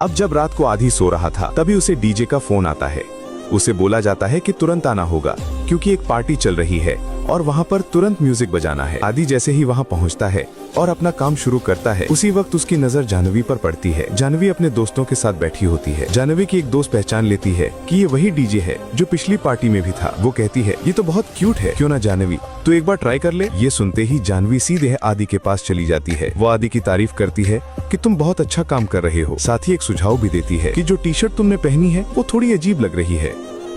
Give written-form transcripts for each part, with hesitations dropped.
अब जब रात को आदि सो रहा था तभी उसे डीजे का फोन आता है। उसे बोला जाता है कि तुरंत आना होगा क्योंकि एक पार्टी चल रही है और वहाँ पर तुरंत म्यूजिक बजाना है। आदि जैसे ही वहाँ पहुँचता है और अपना काम शुरू करता है, उसी वक्त उसकी नजर जानवी पर पड़ती है। जानवी अपने दोस्तों के साथ बैठी होती है। जानवी की एक दोस्त पहचान लेती है कि ये वही डीजे है जो पिछली पार्टी में भी था। वो कहती है ये तो बहुत क्यूट है, क्यों ना जानवी तू एक बार ट्राई कर ले। ये सुनते ही जानवी सीधे आदि के पास चली जाती है। वो आदि की तारीफ करती है कि तुम बहुत अच्छा काम कर रहे हो। साथ ही एक सुझाव भी देती है कि जो टी शर्ट तुमने पहनी है वो थोड़ी अजीब लग रही है,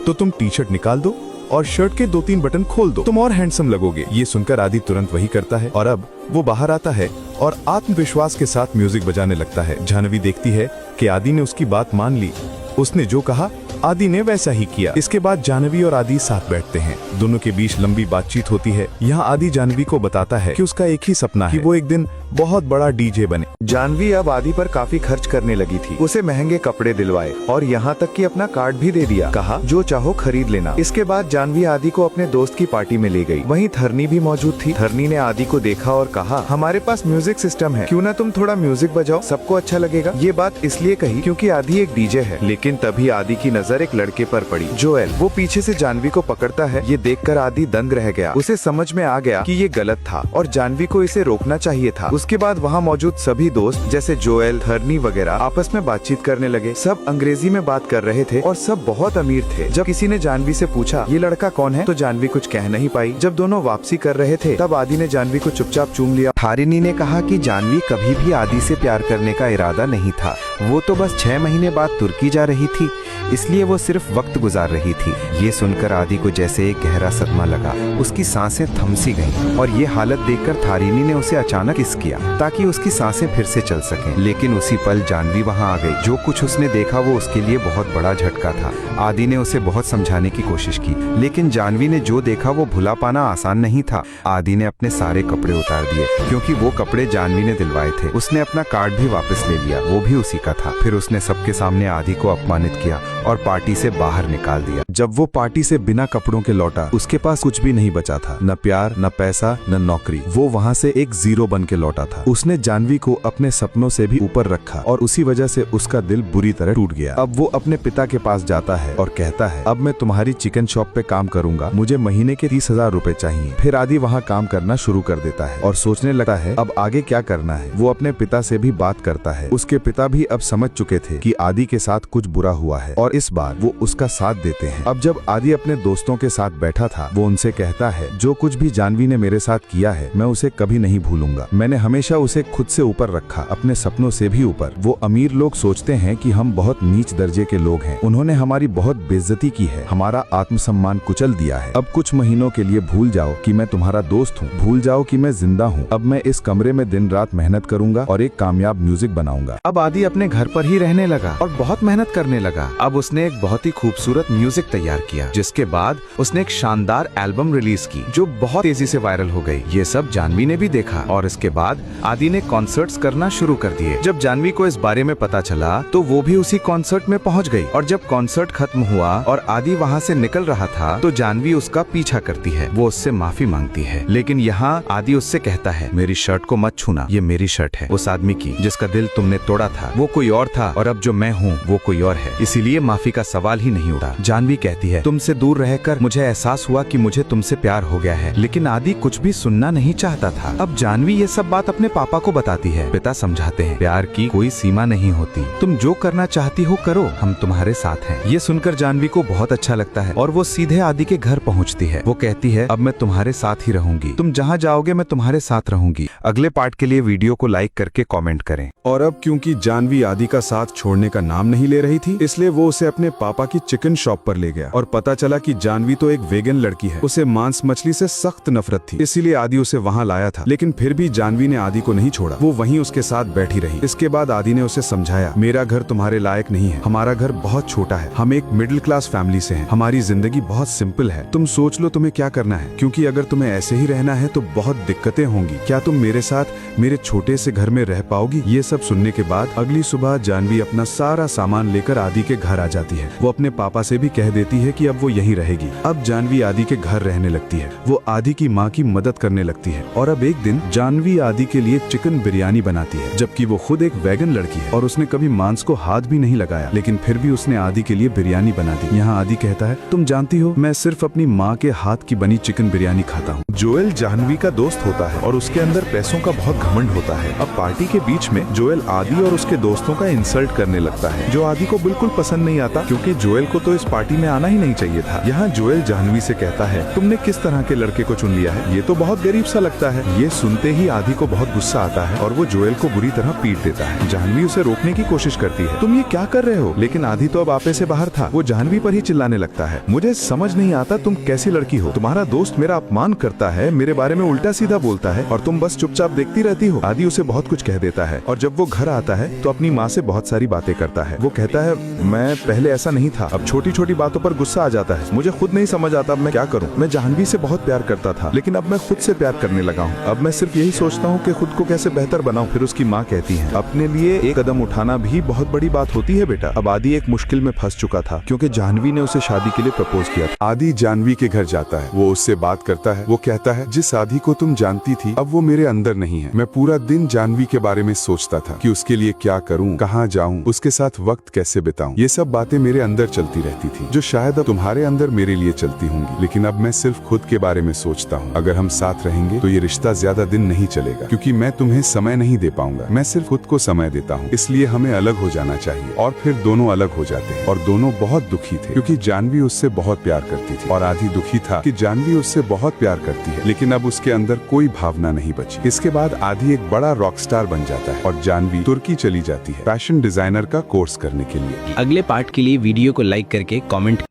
तो तुम टी शर्ट निकाल दो और शर्ट के 2-3 बटन खोल दो, तुम और हैंडसम लगोगे। ये सुनकर आदि तुरंत वही करता है और अब वो बाहर आता है और आत्मविश्वास के साथ म्यूजिक बजाने लगता है। जानवी देखती है कि आदि ने उसकी बात मान ली। उसने जो कहा आदि ने वैसा ही किया। इसके बाद जानवी और आदि साथ बैठते हैं। दोनों के बीच लंबी बातचीत होती है। यहाँ आदि जानवी को बताता है कि उसका एक ही सपना है कि वो एक दिन बहुत बड़ा डीजे बने। जानवी अब आदि पर काफी खर्च करने लगी थी। उसे महंगे कपड़े दिलवाए और यहाँ तक कि अपना कार्ड भी दे दिया। कहा जो चाहो खरीद लेना। इसके बाद जानवी आदि को अपने दोस्त की पार्टी में ले गई। वहीं धरनी भी मौजूद थी। धरनी ने आदि को देखा और कहा हमारे पास म्यूजिक सिस्टम है, क्यों ना तुम थोड़ा म्यूजिक बजाओ, सबको अच्छा लगेगा। ये बात इसलिए कही क्योंकि आदि एक डीजे है। लेकिन तभी आदि की नजर एक लड़के पर पड़ी, जोएल। वो पीछे से जानवी को पकड़ता है। ये देखकर आदि दंग रह गया। उसे समझ में आ गया कि ये गलत था और जानवी को इसे रोकना चाहिए था। उसके बाद वहाँ मौजूद सभी दोस्त जैसे जोएल, धरनी वगैरह आपस में बातचीत करने लगे। सब अंग्रेजी में बात कर रहे थे और सब बहुत अमीर थे। जब किसी ने जानवी से पूछा ये लड़का कौन है, तो जानवी कुछ कह नहीं पाई। जब दोनों वापसी कर रहे थे तब आदि ने जानवी को चुपचाप चूम लिया। थारिनी ने कहा कि जानवी कभी भी आदि से प्यार करने का इरादा नहीं था। वो तो बस 6 महीने बाद तुर्की जा रही थी, इसलिए वो सिर्फ वक्त गुजार रही थी। ये सुनकर आदि को जैसे एक गहरा सदमा लगा। उसकी सांसें थम सी गईं और ये हालत देखकर थारिनी ने उसे अचानक किस किया ताकि उसकी सांसें फिर से चल सकें। लेकिन उसी पल जानवी वहां आ गई। जो कुछ उसने देखा वो उसके लिए बहुत बड़ा झटका था। आदि ने उसे बहुत समझाने की कोशिश की, लेकिन जानवी ने जो देखा वो भुला पाना आसान नहीं था। आदि ने अपने सारे कपड़े उतार दिए क्योंकि वो कपड़े जानवी ने दिलवाए थे। उसने अपना कार्ड भी वापस ले लिया, वो भी उसी का था। फिर उसने सबके सामने आदि को अपमानित किया और पार्टी से बाहर निकाल दिया। जब वो पार्टी से बिना कपड़ों के लौटा, उसके पास कुछ भी नहीं बचा था, न प्यार, न पैसा, न नौकरी। वो वहाँ से एक जीरो बन के लौटा था। उसने जानवी को अपने सपनों से भी ऊपर रखा और उसी वजह से उसका दिल बुरी तरह टूट गया। अब वो अपने पिता के पास जाता है और कहता है अब मैं तुम्हारी चिकन शॉप पे काम करूंगा, मुझे महीने के 30,000 रुपए चाहिए। फिर आदि वहाँ काम करना शुरू कर देता है और सोचने लगता है अब आगे क्या करना है। वो अपने पिता से भी बात करता है। उसके पिता भी अब समझ चुके थे कि आदि के साथ कुछ बुरा हुआ है और इस बार वो उसका साथ देते हैं। अब जब आदि अपने दोस्तों के साथ बैठा था, वो उनसे कहता है जो कुछ भी जानवी ने मेरे साथ किया है मैं उसे कभी नहीं भूलूंगा। मैंने हमेशा उसे खुद से ऊपर रखा, अपने सपनों से भी ऊपर। वो अमीर लोग सोचते हैं कि हम बहुत नीच दर्जे के लोग हैं। उन्होंने हमारी बहुत बेइज्जती की है, हमारा आत्मसम्मान कुचल दिया है। अब कुछ महीनों के लिए भूल जाओ कि मैं तुम्हारा दोस्त हूँ, भूल जाओ कि मैं जिंदा हूँ। अब मैं इस कमरे में दिन रात मेहनत करूंगा और एक कामयाब म्यूजिक बनाऊंगा। अब आदि अपने घर पर ही रहने लगा और बहुत मेहनत करने लगा। अब उसने एक बहुत ही खूबसूरत म्यूजिक तैयार किया, जिसके बाद उसने एक शानदार एल्बम रिलीज की जो बहुत तेजी से वायरल हो गई। ये सब जानवी ने भी देखा और इसके बाद आदि ने कॉन्सर्ट्स करना शुरू कर दिए। जब जानवी को इस बारे में पता चला तो वो भी उसी कॉन्सर्ट में पहुंच गई और जब कॉन्सर्ट खत्म हुआ और आदि वहां से निकल रहा था तो जानवी उसका पीछा करती है। वो उससे माफी मांगती है, लेकिन यहाँ आदि उससे कहता है मेरी शर्ट को मत छूना, ये मेरी शर्ट है। उस आदमी की जिसका दिल तुमने तोड़ा था वो कोई और था और अब जो मैं हूँ वो कोई और है, इसीलिए माफी का सवाल ही नहीं उठा। जानवी कहती है तुमसे दूर रहकर मुझे एहसास हुआ कि मुझे तुमसे प्यार हो गया है, लेकिन आदि कुछ भी सुनना नहीं चाहता था। अब जानवी ये सब बात अपने पापा को बताती है। पिता समझाते हैं प्यार की कोई सीमा नहीं होती, तुम जो करना चाहती हो करो, हम तुम्हारे साथ हैं। ये सुनकर जानवी को बहुत अच्छा लगता है और वो सीधे आदि के घर पहुंचती है। वो कहती है अब मैं तुम्हारे साथ ही रहूंगी, तुम जहाँ जाओगे मैं तुम्हारे साथ रहूंगी। अगले पार्ट के लिए वीडियो को लाइक करके कमेंट करें। और अब क्योंकि जानवी आदि का साथ छोड़ने का नाम नहीं ले रही थी, इसलिए वो उसे अपने पापा की चिकन शॉप पर ले गया और पता चला कि जानवी तो एक वेगन लड़की है। उसे मांस मछली से सख्त नफरत थी, इसीलिए आदि उसे वहाँ लाया था। लेकिन फिर भी जानवी ने आदि को नहीं छोड़ा, वो वहीं उसके साथ बैठी रही। इसके बाद आदि ने उसे समझाया मेरा घर तुम्हारे लायक नहीं है, हमारा घर बहुत छोटा है, हम एक मिडिल क्लास फैमिली से हैं, हमारी जिंदगी बहुत सिंपल है, तुम सोच लो तुम्हें क्या करना है, क्योंकि अगर तुम्हें ऐसे ही रहना है तो बहुत दिक्कतें होंगी। क्या तुम मेरे साथ मेरे छोटे से घर में रह पाओगी? ये सब सुनने के बाद अगली सुबह जानवी अपना सारा सामान लेकर आदि के घर आ जाती है। जाती है। वो अपने पापा से भी कह देती है कि अब वो यहीं रहेगी। अब जानवी आदि के घर रहने लगती है। वो आदि की माँ की मदद करने लगती है और अब एक दिन जानवी आदि के लिए चिकन बिरयानी बनाती है, जबकि वो खुद एक वैगन लड़की है और उसने कभी मांस को हाथ भी नहीं लगाया, लेकिन फिर भी उसने आदि के लिए बिरयानी बना दी। यहाँ आदि कहता है, तुम जानती हो मैं सिर्फ अपनी माँ के हाथ की बनी चिकन बिरयानी खाता हूँ। जोएल जाह्नवी का दोस्त होता है और उसके अंदर पैसों का बहुत घमंड होता है। अब पार्टी के बीच में जोएल आदि और उसके दोस्तों का इंसल्ट करने लगता है, जो आदि को बिल्कुल पसंद नहीं आता, क्योंकि जोएल को तो इस पार्टी में आना ही नहीं चाहिए था। यहाँ जोएल जाह्नवी से कहता है, तुमने किस तरह के लड़के को चुन लिया है, ये तो बहुत गरीब सा लगता है। ये सुनते ही आदि को बहुत गुस्सा आता है और वो जोएल को बुरी तरह पीट देता है। जाह्नवी उसे रोकने की कोशिश करती है, तुम ये क्या कर रहे हो, लेकिन आदि तो अब आपे से बाहर था। वो जाह्नवी पर ही चिल्लाने लगता है, मुझे समझ नहीं आता तुम कैसी लड़की हो, तुम्हारा दोस्त मेरा अपमान करता है, मेरे बारे में उल्टा सीधा बोलता है और तुम बस चुपचाप देखती रहती हो। आदि उसे बहुत कुछ कह देता है और जब वो घर आता है तो अपनी माँ से बहुत सारी बातें करता है। वो कहता है, मैं पहले ऐसा नहीं था, अब छोटी छोटी बातों पर गुस्सा आ जाता है, मुझे खुद नहीं समझ आता अब मैं क्या करूं। मैं जाह्नवी से बहुत प्यार करता था, लेकिन अब मैं खुद से प्यार करने लगा हूं। अब मैं सिर्फ यही सोचता हूं कि खुद को कैसे बेहतर बनाऊं। फिर उसकी माँ कहती है, अपने लिए एक कदम उठाना भी बहुत बड़ी बात होती है बेटा। अब आदि एक मुश्किल में फंस चुका था, क्योंकि जाह्नवी ने उसे शादी के लिए प्रपोज किया था। आदि जाह्नवी के घर जाता है, वो उससे बात करता है। वो कहता है, जिस आदि को तुम जानती थी अब वो मेरे अंदर नहीं है। मैं पूरा दिन जाह्नवी के बारे में सोचता था कि उसके लिए क्या करूं, कहां जाऊं, उसके साथ वक्त कैसे बिताऊं। ये सब बातें मेरे अंदर चलती रहती थी, जो शायद अब तुम्हारे अंदर मेरे लिए चलती होंगी, लेकिन अब मैं सिर्फ खुद के बारे में सोचता हूँ। अगर हम साथ रहेंगे तो ये रिश्ता ज्यादा दिन नहीं चलेगा, क्योंकि मैं तुम्हें समय नहीं दे पाऊंगा। मैं सिर्फ खुद को समय देता हूँ, इसलिए हमें अलग हो जाना चाहिए। और फिर दोनों अलग हो जाते हैं और दोनों बहुत दुखी थे, क्योंकि जाह्नवी उससे बहुत प्यार करती थी और आदि दुखी था कि जाह्नवी उससे बहुत प्यार करती है, लेकिन अब उसके अंदर कोई भावना नहीं बची। इसके बाद आदि एक बड़ा रॉक स्टार बन जाता है और जाह्नवी तुर्की चली जाती है फैशन डिजाइनर का कोर्स करने के लिए। अगले पार्ट के लिए वीडियो को लाइक करके कमेंट